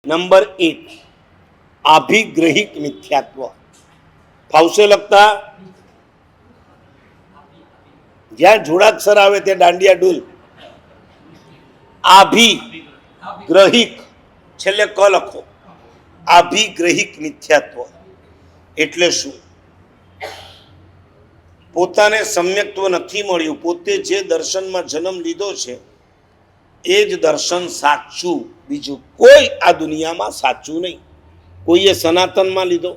Number 1 આભિગ્રહિક મિથ્યાત્વ. ફાવશે લખતા? જ્યાં જોડાક્ષર આવે ત્યાં દાંડિયા ડૂલ. આભિગ્રહિક છેલ્લે ક લખો. આભિગ્રહિક મિથ્યાત્વ એટલે શું? પોતાને સમ્યક્ત્વ નથી મળ્યું. પોતે જે દર્શનમાં જન્મ લીધો છે એ જ દર્શન સાચું, બીજું કોઈ આ દુનિયામાં સાચું નહીં. કોઈએ સનાતનમાં લીધો,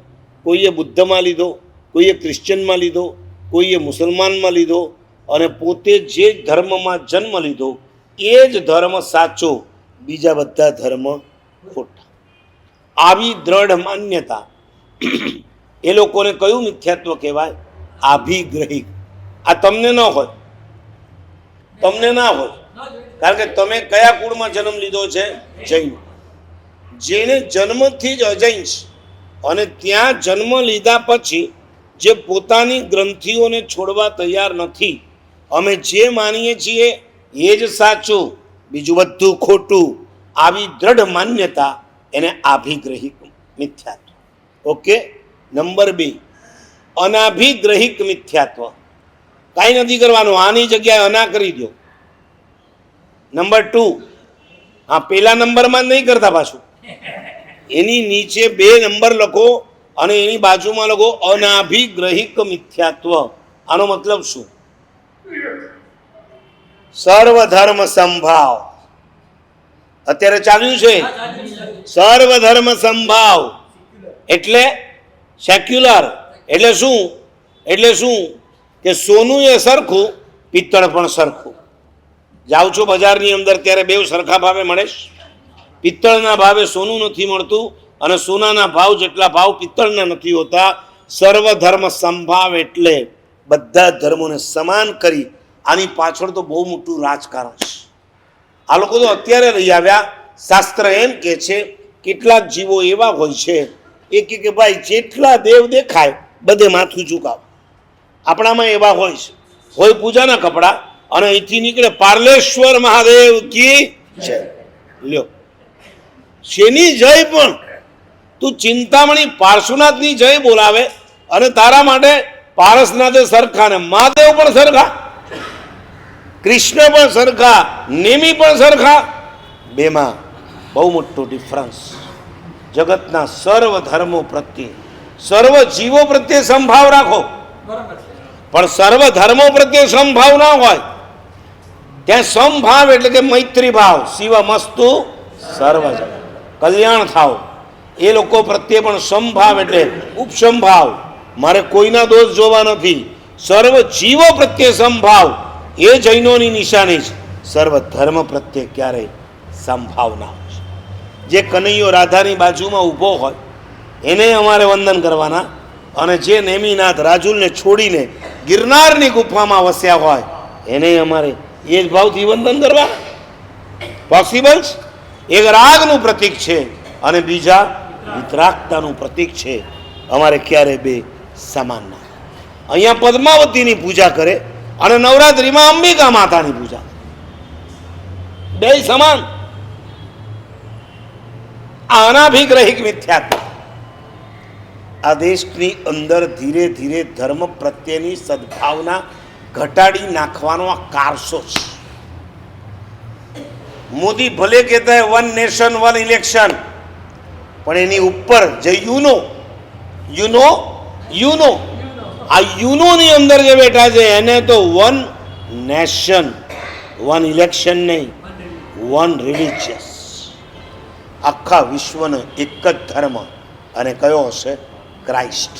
કોઈએ બુદ્ધમાં લીધો, કોઈએ ક્રિશ્ચનમાં લીધો, કોઈએ મુસલમાનમાં લીધો, અને પોતે જે ધર્મમાં જન્મ લીધો એ જ ધર્મ સાચો, બીજા બધા ધર્મ ખોટા. આવી દ્રઢ માન્યતા એ લોકોને કયું મિથ્યાત્વ કહેવાય? આભિગ્રહિક. આ તમને ન હોય, તમને ના હોય, કારણ કે તમે કયા કુળમાં જન્મ લીધો છે? જૈન. જેને જન્મથી જ અજૈન છે અને ત્યાં જન્મ લીધા પછી જે પોતાની ગ્રંથિઓને છોડવા તૈયાર નથી, અમે જે માનીએ છીએ એ જ સાચું, બીજું બધું ખોટું, આવી દ્રઢ માન્યતા એને આભિગ્રહિક મિથ્યાત્વ. ઓકે. નંબર 2 અનાભિગ્રહિક મિથ્યાત્વ. કાંઈ નથી કરવાનું, આની જગ્યાએ અના કરી દો. નંબર 2 હા, પેલા નંબરમાં જ નહીં કરતા, પાછું એની નીચે 2 નંબર લખો અને એની બાજુમાં લખો અનાભિગ્રહિક મિથ્યાત્વ. આનો મતલબ શું? સર્વધર્મ સંભાવ. અત્યારે ચાલ્યું છે સર્વધર્મ સંભાવ એટલે સેક્યુલર. એટલે શું? એટલે શું કે સોનું એ સરખું, પિત્તળ પણ સરખું. જાઉં છો બજારની અંદર ત્યારે બેવ સરખા ભાવે મળે. પિત્તળના ભાવે સોનું નથી મળતું અને સોનાના ભાવ જેટલા ભાવ પિત્તળના નથી હોતા. સર્વધર્મ સંભાવ એટલે બધા ધર્મોને સમાન કરી. આની પાછળ તો બહુ મોટું રાજકારણ છે. આ લોકો તો અત્યારે લઈ આવ્યા. શાસ્ત્ર એમ કે છે કેટલાક જીવો એવા હોય છે એ કે ભાઈ જેટલા દેવ દેખાય બધે માથું ઝુકાવ. આપણામાં એવા હોય છે, હોય પૂજાના કપડા અને અહીંથી નીકળે પાર્લેશ્વર મહાદેવ કી જય. લ્યો, શેની જય? પણ તું ચિંતામણી પાર્શ્વનાથની જય બોલાવે અને તારા માટે પારસનાથે સરખા ને મહાદેવ પણ સરખા, કૃષ્ણ પણ સરખા, નેમી પણ સરખા. બેમાં બહુ મોટો ડિફરન્સ. જગતના સર્વ ધર્મો પ્રત્યે, સર્વ જીવો પ્રત્યે સંભાવ રાખો, પણ સર્વ ધર્મો પ્રત્યે સંભાવ ના હોય. ત્યાં સમભાવ એટલે કે મૈત્રી ભાવ. શિવ મસ્તુ સર્વ જગત, કલ્યાણ થાવ. એ લોકો પ્રત્યે પણ સંભાવ એટલે ઉપસંભાવ. મારે કોઈના દોષ જોવા નથી. સર્વ જીવો પ્રત્યે સંભાવ એ જૈનોની નિશાની છે. સર્વ ધર્મ પ્રત્યે ક્યારેય સંભાવ ના હોય. જે કનૈયો રાધાની બાજુમાં ઊભો હોય એને અમારે વંદન કરવાના, અને જે નેમિનાથ રાજુલને છોડીને ગિરનારની ગુફામાં વસ્યા હોય એને અમારે એ જ ભાવથી વંદન કરવા. પોસિબલ? એક રાગનું પ્રતીક છે અને બીજા વિતરાગતાનું પ્રતીક છે. અમારે ક્યારે બે સમાન ના. અહીંયા પદ્માવતીની પૂજા કરે અને નવરાત્રિમાં અંબિકા માતાની પૂજા, બે સમાન. આ અનાભિગ્રહિક મિથ્યાત્વ. આ દેશની અંદર ધીરે ધીરે ધર્મ પ્રત્યેની સદભાવના ઘટાડી નાખવાનો આ કારસો છે. મોદી ભલે કહેતા હોય 1 નેશન 1 ઇલેક્શન, પણ એની ઉપર જે યુનો આ યુનોની અંદર જે બેઠા છે એને તો 1 નેશન 1 ઇલેક્શન નહીં, 1 રિલિજિયસ. આખા વિશ્વનો એક જ ધર્મ, અને કયો હશે? ક્રાઇસ્ટ.